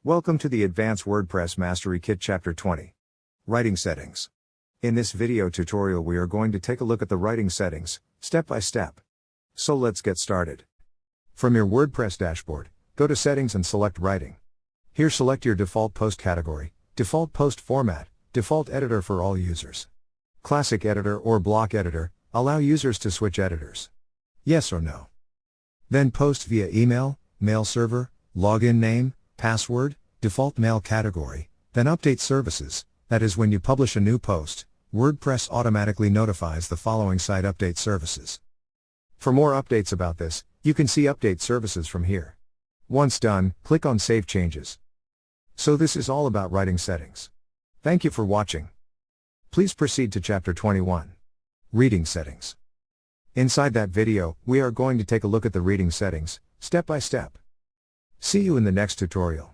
Welcome to the Advanced WordPress Mastery Kit Chapter 20. Writing Settings. In this video tutorial we are going to take a look at the writing settings, step by step. So let's get started. From your WordPress dashboard, go to Settings and select Writing. Here select your default post category, default post format, default editor for all users. Classic editor or block editor, allow users to switch editors. Yes or no. Then post via email, mail server, login name, password, default mail category, then update services, that is when you publish a new post, WordPress automatically notifies the following site update services. For more updates about this, you can see update services from here. Once done, click on Save Changes. So this is all about writing settings. Thank you for watching. Please proceed to Chapter 21. Reading Settings. Inside that video, we are going to take a look at the reading settings, step by step. See you in the next tutorial.